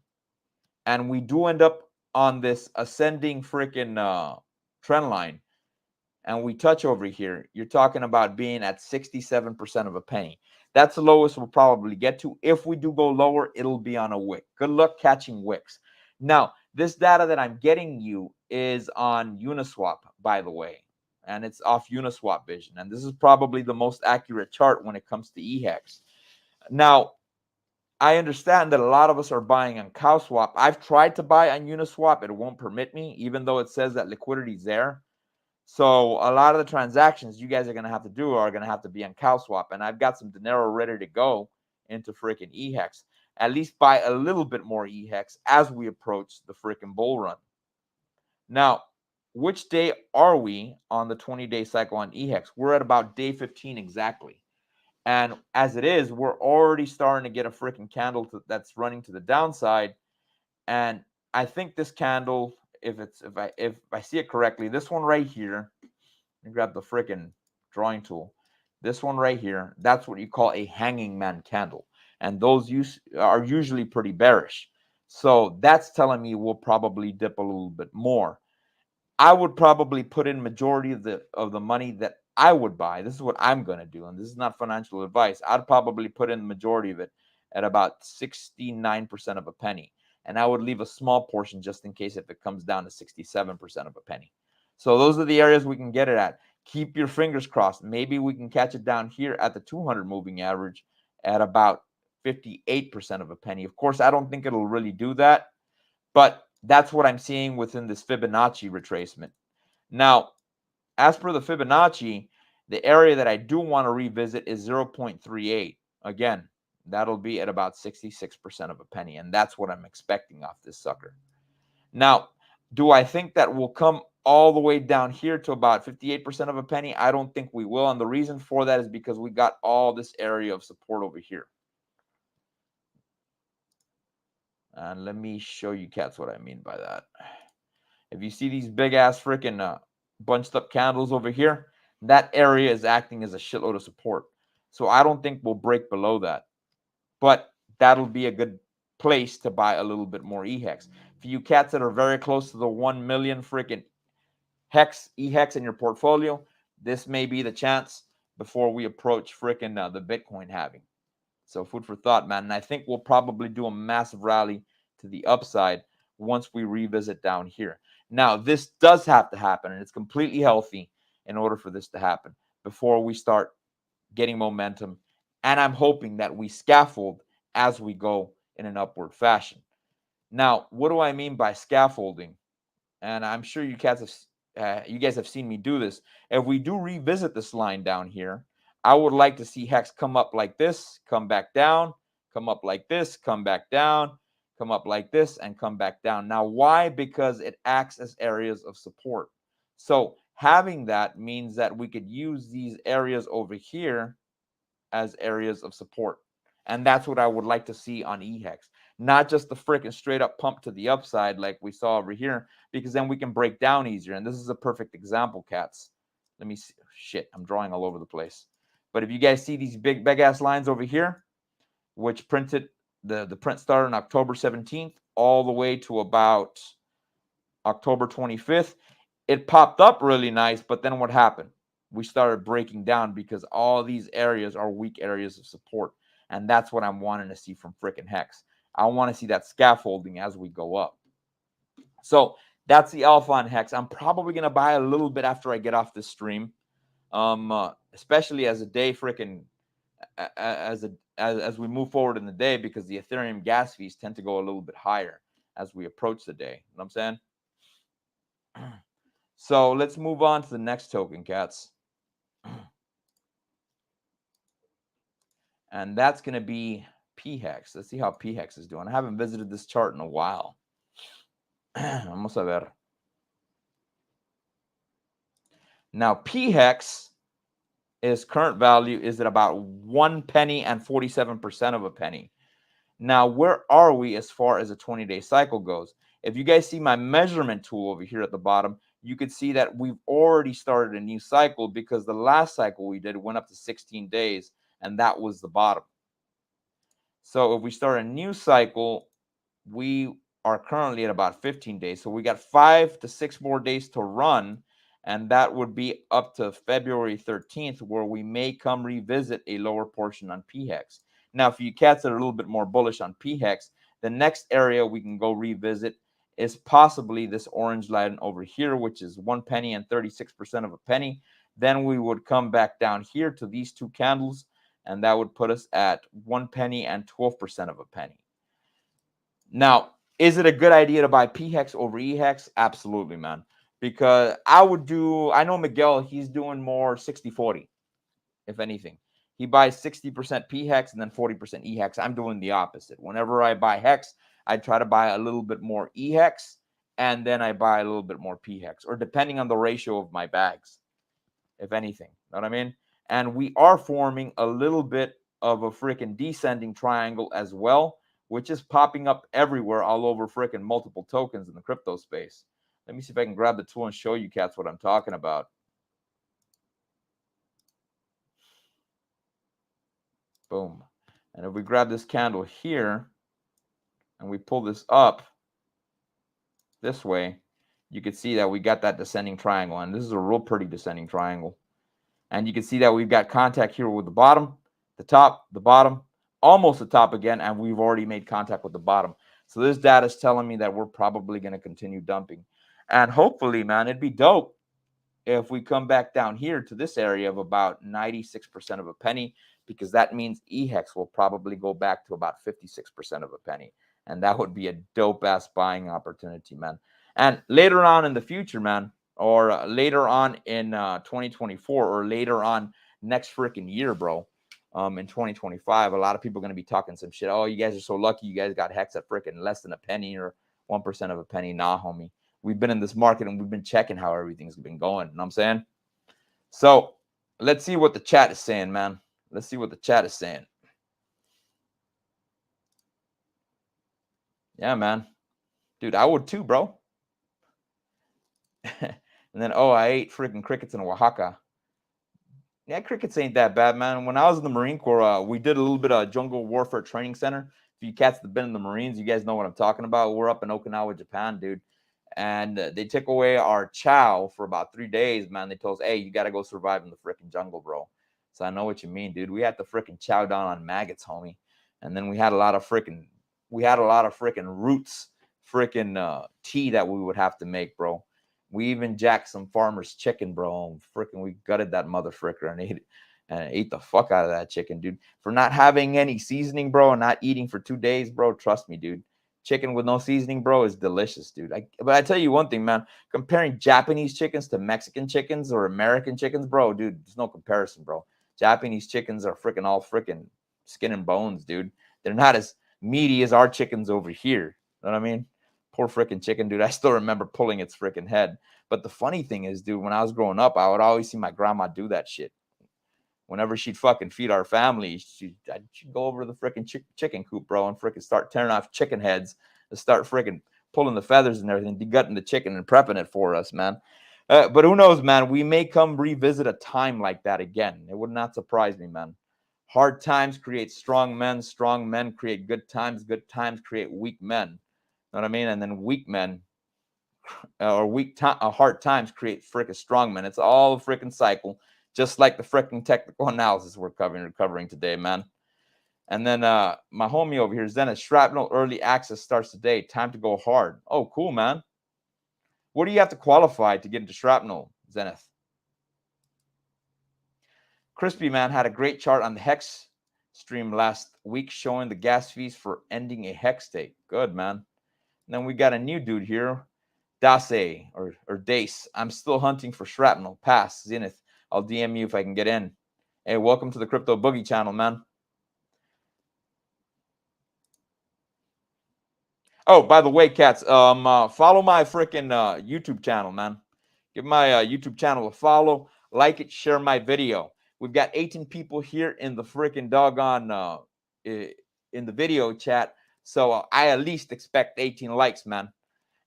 and we do end up on this ascending freaking trend line and we touch over here, you're talking about being at 67% of a penny. That's the lowest we'll probably get to. If we do go lower, it'll be on a wick. Good luck catching wicks. Now, this data that I'm getting you is on Uniswap, by the way, and it's off Uniswap Vision. And this is probably the most accurate chart when it comes to EHEX. Now, I understand that a lot of us are buying on cow swap. I've tried to buy on Uniswap. It won't permit me, even though it says that liquidity is there. So a lot of the transactions you guys are going to have to do are going to have to be on cow swap. And I've got some dinero ready to go into freaking EHEX. At least buy a little bit more EHEX as we approach the freaking bull run. Now, which day are we on the 20-day cycle on EHEX? We're at about day 15 exactly. And as it is, we're already starting to get a freaking candle that's running to the downside. And I think this candle, if I see it correctly, this one right here, let me grab the freaking drawing tool. This one right here, that's what you call a hanging man candle. And those are usually pretty bearish. So that's telling me we'll probably dip a little bit more. I would probably put in majority of the money that I would buy. This is what I'm going to do, and this is not financial advice. I'd probably put in the majority of it at about 69% of a penny, and I would leave a small portion just in case if it comes down to 67% of a penny. So those are the areas we can get it at. Keep your fingers crossed. Maybe we can catch it down here at the 200 moving average at about 58% of a penny. Of course, I don't think it'll really do that, but that's what I'm seeing within this Fibonacci retracement. Now, as per the Fibonacci, the area that I do want to revisit is 0.38. Again, that'll be at about 66% of a penny, and that's what I'm expecting off this sucker. Now, do I think that will come all the way down here to about 58% of a penny? I don't think we will, and the reason for that is because we got all this area of support over here. And let me show you cats what I mean by that. If you see these big ass freaking bunched up candles over here, that area is acting as a shitload of support. So I don't think we'll break below that. But that'll be a good place to buy a little bit more EHEX. For you cats that are very close to the 1 million freaking EHEX in your portfolio, this may be the chance before we approach freaking the Bitcoin halving. So food for thought, man. And I think we'll probably do a massive rally to the upside once we revisit down here. Now, this does have to happen, and it's completely healthy in order for this to happen before we start getting momentum. And I'm hoping that we scaffold as we go in an upward fashion. Now, what do I mean by scaffolding? And I'm sure you guys have seen me do this. If we do revisit this line down here, I would like to see HEX come up like this, come back down, come up like this, come back down, come up like this, and come back down. Now, why? Because it acts as areas of support. So having that means that we could use these areas over here as areas of support. And that's what I would like to see on EHEX. Not just the freaking straight up pump to the upside like we saw over here, because then we can break down easier. And this is a perfect example, cats. Let me see. Shit, I'm drawing all over the place. But if you guys see these big ass lines over here, which printed, the print started on October 17th all the way to about October 25th, it popped up really nice. But then what happened? We started breaking down because all these areas are weak areas of support. And that's what I'm wanting to see from freaking HEX. I want to see that scaffolding as we go up. So that's the alpha on HEX. I'm probably going to buy a little bit after I get off this stream, especially as a day freaking as we move forward in the day, because the Ethereum gas fees tend to go a little bit higher as we approach the day. You know what I'm saying? So let's move on to the next token, cats. And that's going to be PHEX. Let's see how PHEX is doing. I haven't visited this chart in a while. Vamos a ver. Now, PHEX, its current value is at about 1 penny and 47% of a penny. Now, where are we as far as a 20-day cycle goes? If you guys see my measurement tool over here at the bottom, you can see that we've already started a new cycle, because the last cycle we did went up to 16 days, and that was the bottom. So if we start a new cycle, we are currently at about 15 days. So we got 5 to 6 more days to run, and that would be up to February 13th, where we may come revisit a lower portion on PHEX. Now, for you cats that are a little bit more bullish on PHEX, the next area we can go revisit is possibly this orange line over here, which is 1 penny and 36% of a penny. Then we would come back down here to these two candles. and that would put us at 1 penny and 12% of a penny. Now, is it a good idea to buy PHEX over EHEX? Absolutely, man. Because I know Miguel, he's doing more 60-40, if anything. He buys 60% PHEX and then 40% EHEX. I'm doing the opposite. Whenever I buy HEX, I try to buy a little bit more EHEX, and then I buy a little bit more PHEX, or depending on the ratio of my bags, if anything. Know what I mean? And we are forming a little bit of a freaking descending triangle as well, which is popping up everywhere, all over freaking multiple tokens in the crypto space. Let me see if I can grab the tool and show you cats what I'm talking about. Boom. And if we grab this candle here and we pull this up this way, you can see that we got that descending triangle. And this is a real pretty descending triangle. And you can see that we've got contact here with the bottom, the top, the bottom, almost the top again, and we've already made contact with the bottom. So this data is telling me that we're probably going to continue dumping. And hopefully, man, it'd be dope if we come back down here to this area of about 96% of a penny, because that means EHEX will probably go back to about 56% of a penny. And that would be a dope-ass buying opportunity, man. And later on in the future, man, or later on in 2024, or later on next freaking year, bro, in 2025, a lot of people are going to be talking some shit. Oh, you guys are so lucky. You guys got HEX at freaking less than a penny or 1% of a penny. Nah, homie. We've been in this market and we've been checking how everything's been going. You know what I'm saying? So let's see what the chat is saying, man. Let's see what the chat is saying. Yeah, man. Dude, I would too, bro. And then, oh, I ate freaking crickets in Oaxaca. Yeah, crickets ain't that bad, man. When I was in the Marine Corps, we did a little bit of jungle warfare training center. If you cats have been in the Marines, you guys know what I'm talking about. We're up in Okinawa, Japan, dude. And they took away our chow for about 3 days, man. They told us, hey, you got to go survive in the freaking jungle, bro. So I know what you mean, dude. We had to freaking chow down on maggots, homie. And then we had a lot of freaking roots, freaking tea that we would have to make, bro. We even jacked some farmer's chicken, bro. Freaking, we gutted that mother fricker and ate the fuck out of that chicken, dude. For not having any seasoning, bro, and not eating for 2 days, bro. Trust me, dude. Chicken with no seasoning, bro, is delicious, dude. But I tell you one thing, man. Comparing Japanese chickens to Mexican chickens or American chickens, bro, dude, there's no comparison, bro. Japanese chickens are freaking all freaking skin and bones, dude. They're not as meaty as our chickens over here. You know what I mean? Poor freaking chicken, dude. I still remember pulling its freaking head. But the funny thing is, dude, when I was growing up, I would always see my grandma do that shit. Whenever she'd fucking feed our family, she'd go over to the freaking chicken coop, bro, and freaking start tearing off chicken heads and start freaking pulling the feathers and everything, degutting the chicken and prepping it for us, man. But who knows, man? We may come revisit a time like that again. It would not surprise me, man. Hard times create strong men create good times create weak men. You know what I mean? And then weak men hard times create freaking strong men. It's all a freaking cycle, just like the freaking technical analysis we're covering today, man. And then my homie over here, Zenith, Shrapnel early access starts today. Time to go hard. Oh, cool, man. What do you have to qualify to get into Shrapnel, Zenith? Crispy Man had a great chart on the HEX stream last week showing the gas fees for ending a HEX stake. Good, man. And then we got a new dude here, Dace or Dace. I'm still hunting for Shrapnel. Pass, Zenith. I'll DM you if I can get in. Hey, welcome to the Crypto Boogie channel, man. Oh, by the way, cats, follow my freaking YouTube channel, man. Give my YouTube channel a follow, like it, share my video. We've got 18 people here in the freaking doggone in the video chat, so I at least expect 18 likes, man.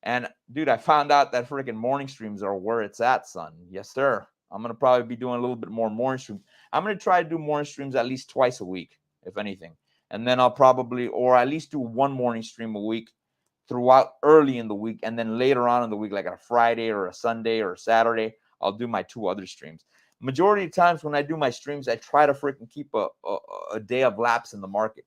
And dude, I found out that freaking morning streams are where it's at, son. Yes, sir. I'm gonna probably be doing a little bit more morning streams. I'm gonna try to do morning streams at least twice a week, if anything, and then I'll probably, or at least do one morning stream a week throughout early in the week, and then later on in the week, like on a Friday or a Sunday or a Saturday, I'll do my 2 other streams. Majority of times when I do my streams, I try to freaking keep a day of lapse in the market,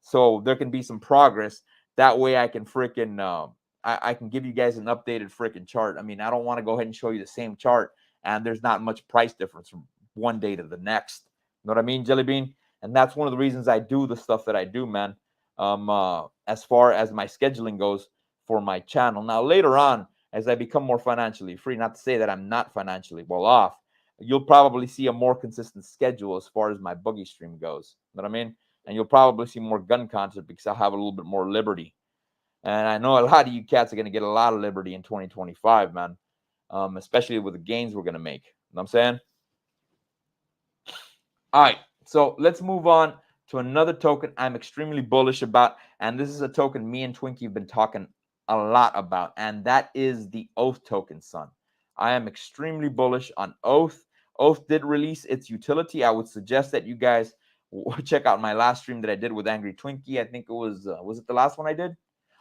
so there can be some progress. That way, I can freaking I can give you guys an updated freaking chart. I mean, I don't want to go ahead and show you the same chart, and there's not much price difference from one day to the next. You know what I mean, Jelly Bean? And that's one of the reasons I do the stuff that I do, man. As far as my scheduling goes for my channel. Now, later on, as I become more financially free, not to say that I'm not financially well off, you'll probably see a more consistent schedule as far as my boogie stream goes. You know what I mean? And you'll probably see more gun content because I'll have a little bit more liberty. And I know a lot of you cats are going to get a lot of liberty in 2025, man, especially with the gains we're going to make. You know what I'm saying? All right, so let's move on to another token I'm extremely bullish about. And this is a token me and Twinkie have been talking a lot about, and that is the Oath token, son. I am extremely bullish on Oath. Oath did release its utility. I would suggest that you guys check out my last stream that I did with Angry Twinkie. I think it was it the last one I did?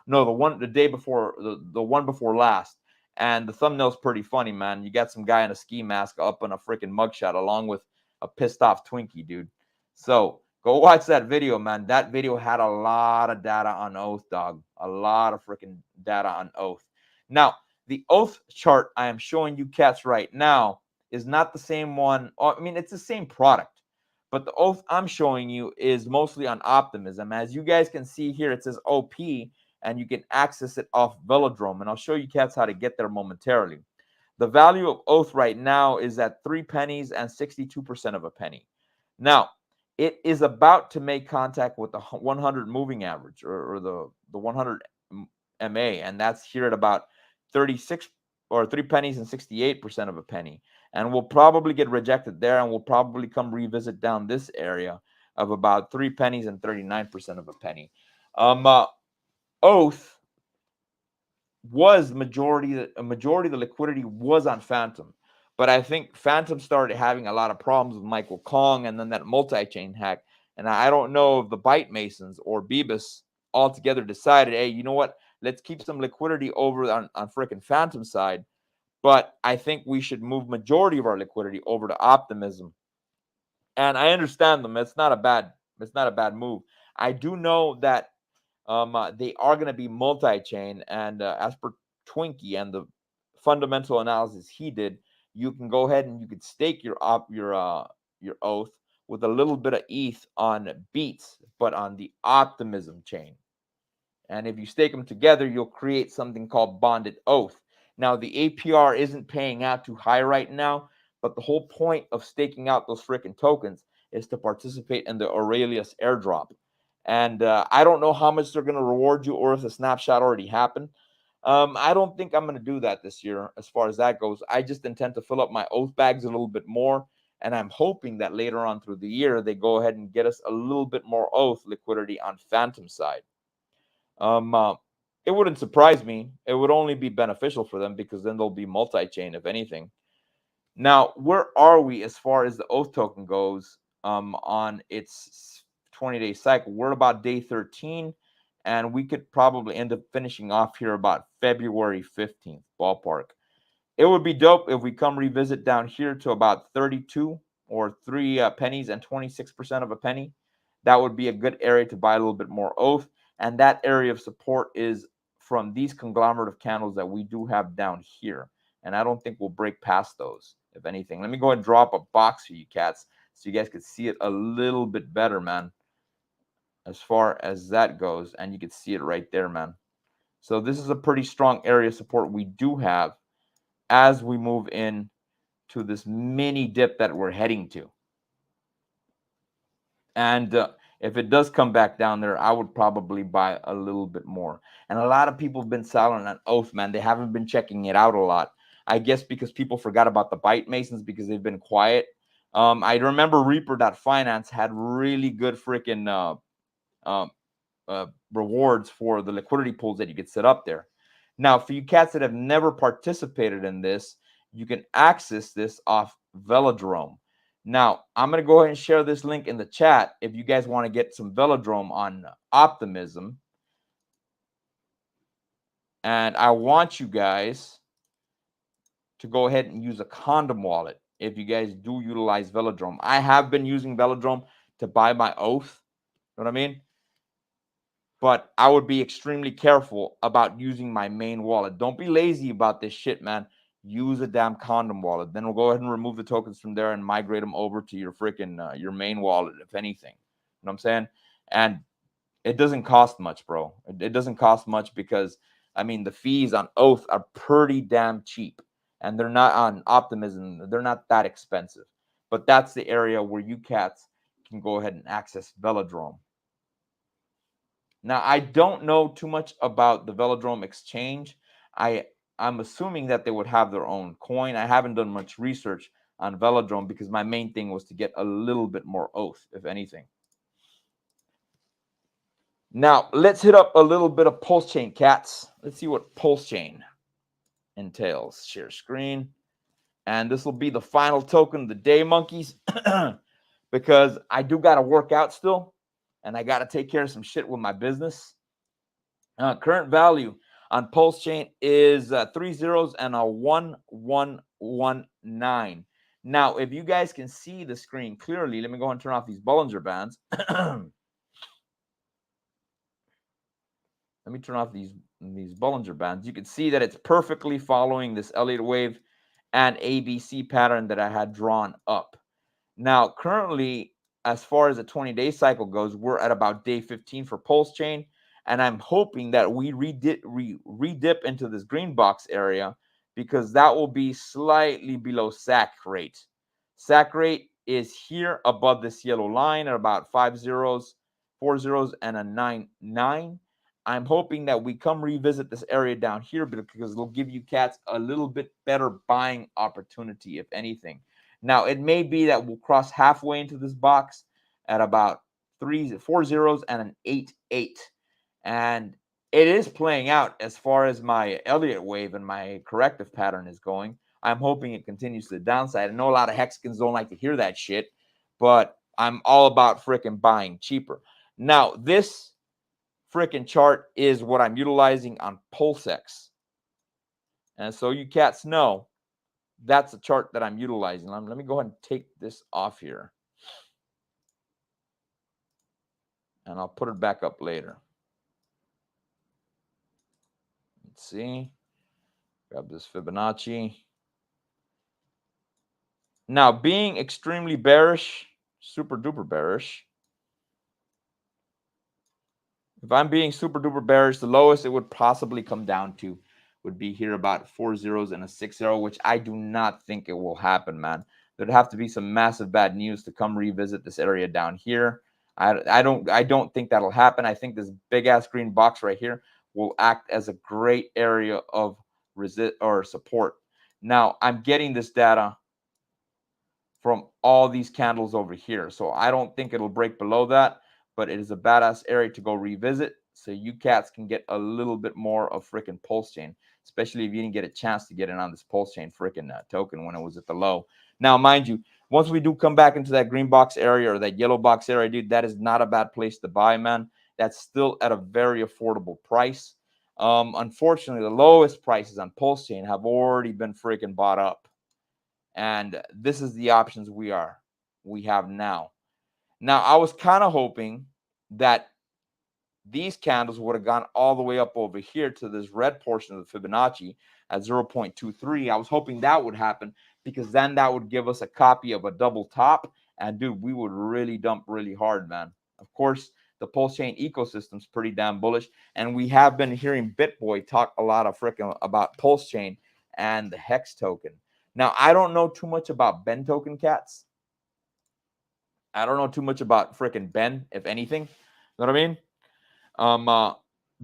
No, the day before, the one before last. And the thumbnail's pretty funny, man. You got some guy in a ski mask up in a freaking mugshot along with a pissed off Twinkie, dude. So go watch that video, man. That video had a lot of data on Oath, dog. A lot of freaking data on Oath. Now, the Oath chart I am showing you cats right now is not the same one. I mean, it's the same product, but the Oath I'm showing you is mostly on optimism. As you guys can see here, it says OP, and you can access it off Velodrome. And I'll show you cats how to get there momentarily. The value of Oath right now is at 3 pennies and 62% of a penny. Now, it is about to make contact with the 100 moving average or the 100 MA, and that's here at about 36 or 3 pennies and 68% of a penny. And we'll probably get rejected there, and we'll probably come revisit down this area of about 3 pennies and 39% of a penny. Oath was a majority of the liquidity was on Phantom, but I think Phantom started having a lot of problems with Michael Kong and then that multi-chain hack. And I don't know if the Byte Masons or Beebus altogether decided, hey, you know what? Let's keep some liquidity over on freaking Phantom side, but I think we should move majority of our liquidity over to Optimism. And I understand them. It's not a bad move. I do know that they are going to be multi-chain, and as per Twinkie and the fundamental analysis he did, you can go ahead and you could stake your Oath with a little bit of ETH on Beats, but on the Optimism chain. And if you stake them together, you'll create something called Bonded Oath. Now, the APR isn't paying out too high right now, but the whole point of staking out those freaking tokens is to participate in the Aurelius airdrop. And I don't know how much they're going to reward you or if the snapshot already happened. I don't think I'm going to do that this year as far as that goes. I just intend to fill up my Oath bags a little bit more. And I'm hoping that later on through the year, they go ahead and get us a little bit more Oath liquidity on Phantom side. It wouldn't surprise me. It would only be beneficial for them because then they'll be multi-chain, if anything. Now, where are we as far as the Oath token goes on its 20-day cycle? We're about day 13, and we could probably end up finishing off here about February 15th, ballpark. It would be dope if we come revisit down here to about 32 or 3 pennies and 26% of a penny. That would be a good area to buy a little bit more Oath. And that area of support is from these conglomerate of candles that we do have down here. And I don't think we'll break past those, if anything. Let me go ahead and drop a box for you cats so you guys could see it a little bit better, man, as far as that goes. And you can see it right there, man. So this is a pretty strong area of support we do have as we move in to this mini dip that we're heading to. And if it does come back down there, I would probably buy a little bit more. And a lot of people have been silent on Oath, man. They haven't been checking it out a lot. I guess because people forgot about the Byte Masons because they've been quiet. I remember Reaper.finance had really good freaking rewards for the liquidity pools that you could set up there. Now, for you cats that have never participated in this, you can access this off Velodrome. Now, I'm going to go ahead and share this link in the chat if you guys want to get some Velodrome on Optimism. And I want you guys to go ahead and use a condom wallet if you guys do utilize Velodrome. I have been using Velodrome to buy my Oath. You know what I mean? But I would be extremely careful about using my main wallet. Don't be lazy about this shit, man. Use a damn condom wallet. Then we'll go ahead and remove the tokens from there and migrate them over to your freaking your main wallet, if anything. You know what I'm saying? And it doesn't cost much, bro. It doesn't cost much because, I mean, the fees on Oath are pretty damn cheap. And they're not on Optimism. They're not that expensive. But that's the area where you cats can go ahead and access Velodrome. Now, I don't know too much about the Velodrome exchange. I'm assuming that they would have their own coin. I haven't done much research on Velodrome because my main thing was to get a little bit more Oath, if anything. Now, let's hit up a little bit of Pulse Chain, cats. Let's see what Pulse Chain entails. Share screen. And this will be the final token of the day, monkeys, because I do got to work out still, and I got to take care of some shit with my business. Current value on Pulse Chain is 3 zeros and a 1119. Now, if you guys can see the screen clearly, let me go ahead and turn off these Bollinger Bands. Let me turn off these Bollinger Bands. You can see that it's perfectly following this Elliott wave and ABC pattern that I had drawn up. Now, currently, as far as the 20-day cycle goes, we're at about day 15 for Pulse Chain, and I'm hoping that we redip into this green box area because that will be slightly below SAC rate. SAC rate is here above this yellow line at about 5 zeros, 4 zeros, and a 9. I'm hoping that we come revisit this area down here because it'll give you cats a little bit better buying opportunity, if anything. Now, it may be that we'll cross halfway into this box at about 4 zeros and an 8. And it is playing out as far as my Elliott wave and my corrective pattern is going. I'm hoping it continues to the downside. I know a lot of Hexicans don't like to hear that shit, but I'm all about freaking buying cheaper. Now, this freaking chart is what I'm utilizing on PulseX. And so you cats know that's the chart that I'm utilizing. Let me go ahead and take this off here. And I'll put it back up later. Let's see. Grab this Fibonacci. Now, being extremely bearish, super duper bearish. If I'm being super duper bearish, the lowest it would possibly come down to would be here about 4 zeros and a 6 zero, which I do not think it will happen, man. There'd have to be some massive bad news to come revisit this area down here. I don't think that'll happen. I think this big ass green box right here will act as a great area of resist or support. Now, I'm getting this data from all these candles over here, so I don't think it'll break below that, but it is a badass area to go revisit so you cats can get a little bit more of freaking Pulse Chain, especially if you didn't get a chance to get in on this Pulse Chain freaking token when it was at the low. Now, mind you, once we do come back into that green box area or that yellow box area, dude, that is not a bad place to buy, man. That's still at a very affordable price. Unfortunately, the lowest prices on Pulse Chain have already been freaking bought up. And this is the options we have now. Now, I was kind of hoping that these candles would have gone all the way up over here to this red portion of the Fibonacci at 0.23. I was hoping that would happen because then that would give us a copy of a double top. And, dude, we would really dump really hard, man. Of course, the Pulse Chain ecosystem is pretty damn bullish. And we have been hearing BitBoy talk a lot of freaking about Pulse Chain and the HEX token. Now, I don't know too much about Ben token, cats. I don't know too much about freaking Ben, if anything. You know what I mean?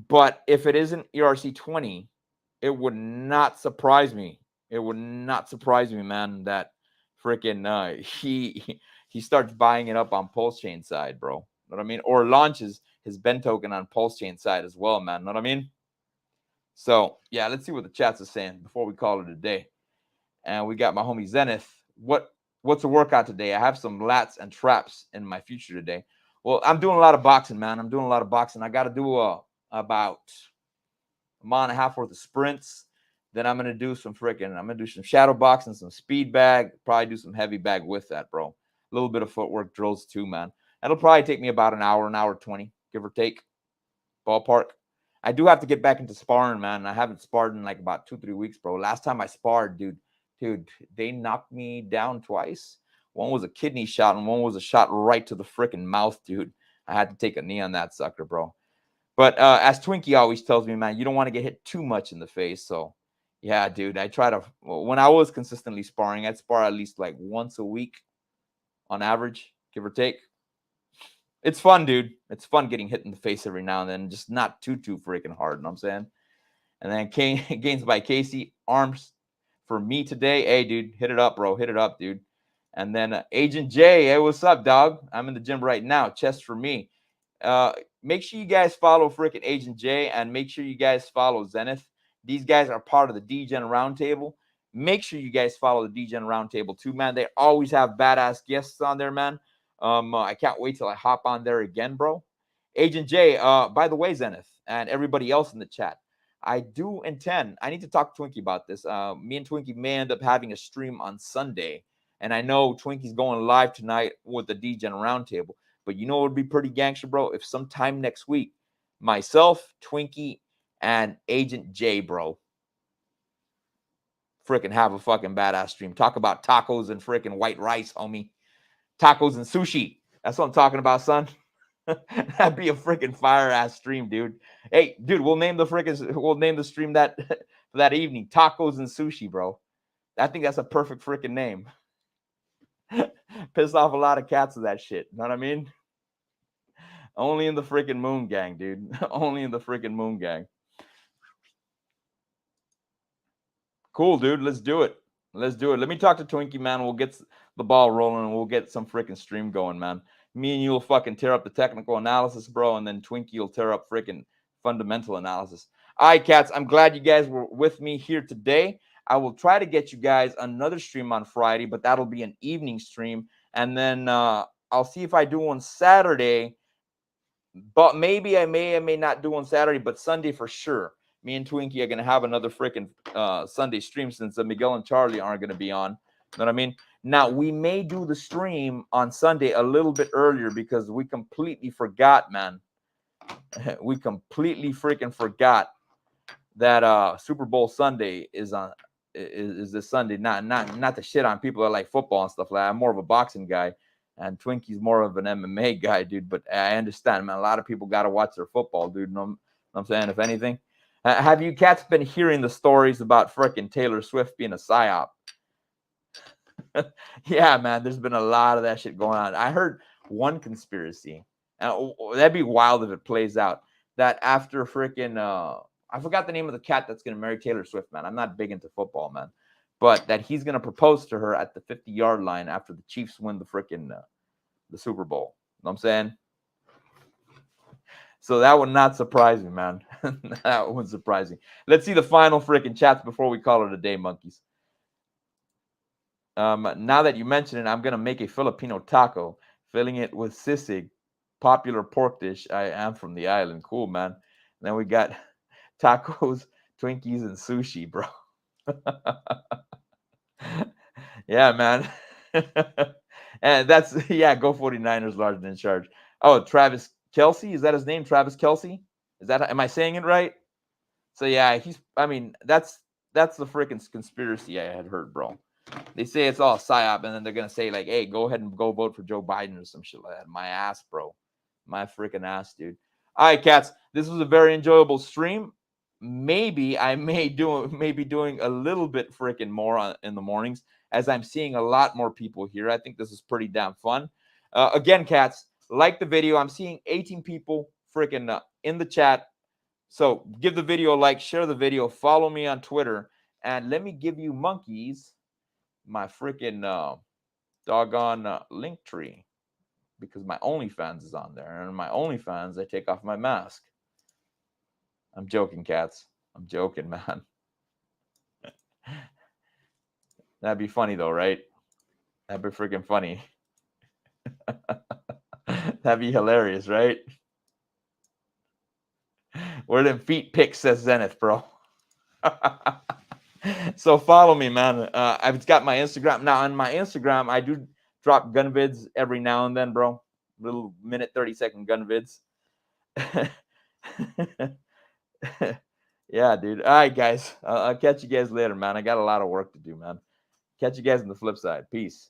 But if it isn't ERC20, it would not surprise me. It would not surprise me, man, that freaking he starts buying it up on Pulse Chain side, bro. You know what I mean? Or launches his Ben token on Pulse Chain side as well, man. You know what I mean? So, yeah, let's see what the chat's is saying before we call it a day. And we got my homie Zenith. What's the workout today? I have some lats and traps in my future today. Well, I'm doing a lot of boxing, man. I'm doing a lot of boxing. I got to do about a mile and a half worth of sprints. Then I'm going to do some shadow boxing, some speed bag, probably do some heavy bag with that, bro. A little bit of footwork drills too, man. That'll probably take me about an hour 20, give or take, ballpark. I do have to get back into sparring, man. I haven't sparred in like about 2-3 weeks, bro. Last time I sparred, dude, they knocked me down twice. One was a kidney shot and one was a shot right to the freaking mouth, dude. I had to take a knee on that sucker, bro. But as Twinkie always tells me, man, you don't want to get hit too much in the face. So, yeah, dude, I try to, when I was consistently sparring, I'd spar at least like once a week on average, give or take. It's fun, dude. It's fun getting hit in the face every now and then, just not too freaking hard. You know what I'm saying? And then Gains by Casey, arms for me today. Hey, dude, hit it up, bro. Hit it up, dude. And then Agent J, hey, what's up, dog? I'm in the gym right now. Chest for me. Make sure you guys follow freaking Agent J and make sure you guys follow Zenith. These guys are part of the DGen Roundtable. Make sure you guys follow the DGen Roundtable too, man. They always have badass guests on there, man. I can't wait till I hop on there again, bro. Agent J, by the way, Zenith and everybody else in the chat, I do intend, I need to talk to Twinkie about this. Me and Twinkie may end up having a stream on Sunday. And I know Twinkie's going live tonight with the DGen Roundtable. But you know what would be pretty gangster, bro? If sometime next week, myself, Twinkie, and Agent J, bro, freaking have a fucking badass stream. Talk about tacos and freaking white rice, homie. Tacos and sushi. That's what I'm talking about, son. That'd be a freaking fire ass stream, dude. Hey, dude, we'll name the stream that for that evening. Tacos and sushi, bro. I think that's a perfect freaking name. Pissed off a lot of cats with that shit. You know what I mean? Only in the freaking Moon Gang, dude. Only in the freaking Moon Gang. Cool, dude. Let's do it. Let's do it. Let me talk to Twinkie, man. We'll get the ball rolling and we'll get some freaking stream going, man. Me and you will fucking tear up the technical analysis, bro, and then Twinkie will tear up freaking fundamental analysis. All right, cats. I'm glad you guys were with me here today. I will try to get you guys another stream on Friday, but that'll be an evening stream. And then I'll see if I do one Saturday. But maybe I may not do on Saturday, but Sunday for sure. Me and Twinkie are going to have another freaking Sunday stream since Miguel and Charlie aren't going to be on. You know what I mean? Now, we may do the stream on Sunday a little bit earlier because we completely forgot, man. We completely freaking forgot that Super Bowl Sunday is this Sunday. Not to shit on people that like football and stuff like that. I'm more of a boxing guy. And Twinkie's more of an MMA guy, dude. But I understand, man. A lot of people got to watch their football, dude. You know what I'm saying? If anything. Have you cats been hearing the stories about frickin' Taylor Swift being a psyop? Yeah, man. There's been a lot of that shit going on. I heard one conspiracy. And that'd be wild if it plays out. That after frickin' I forgot the name of the cat that's going to marry Taylor Swift, man. I'm not big into football, man. But that he's going to propose to her at the 50-yard line after the Chiefs win the freaking the Super Bowl. You know what I'm saying? So that would not surprise me, man. That wouldn't surprise me. Let's see the final freaking chats before we call it a day, monkeys. Now that you mention it, I'm going to make a Filipino taco, filling it with sisig, popular pork dish. I am from the island. Cool, man. Then we got tacos, Twinkies, and sushi, bro. Yeah, man. And that's, go 49ers larger than charge. Oh, Travis Kelsey, is that his name? Travis Kelsey? Am I saying it right? So yeah, that's the freaking conspiracy I had heard, bro. They say it's all psyop, and then they're gonna say like, hey, go ahead and go vote for Joe Biden or some shit like that. My ass, bro. My freaking ass, dude. All right, cats. This was a very enjoyable stream. Maybe I may be doing a little bit freaking more in the mornings, as I'm seeing a lot more people here. I think this is pretty damn fun. Again, cats, like the video. I'm seeing 18 people freaking in the chat. So give the video a like, share the video, follow me on Twitter, and let me give you monkeys my freaking doggone link tree, because my OnlyFans is on there, and my OnlyFans I take off my mask. I'm joking, cats. I'm joking, man. That'd be funny though, right? That'd be freaking funny. That'd be hilarious, right? Where them feet pics, says Zenith, bro. So follow me, man. I've got my Instagram. Now on my Instagram, I do drop gun vids every now and then, bro. Little minute, 30-second gun vids. Yeah, dude. All right, guys. I'll catch you guys later, man. I got a lot of work to do, man. Catch you guys on the flip side. Peace.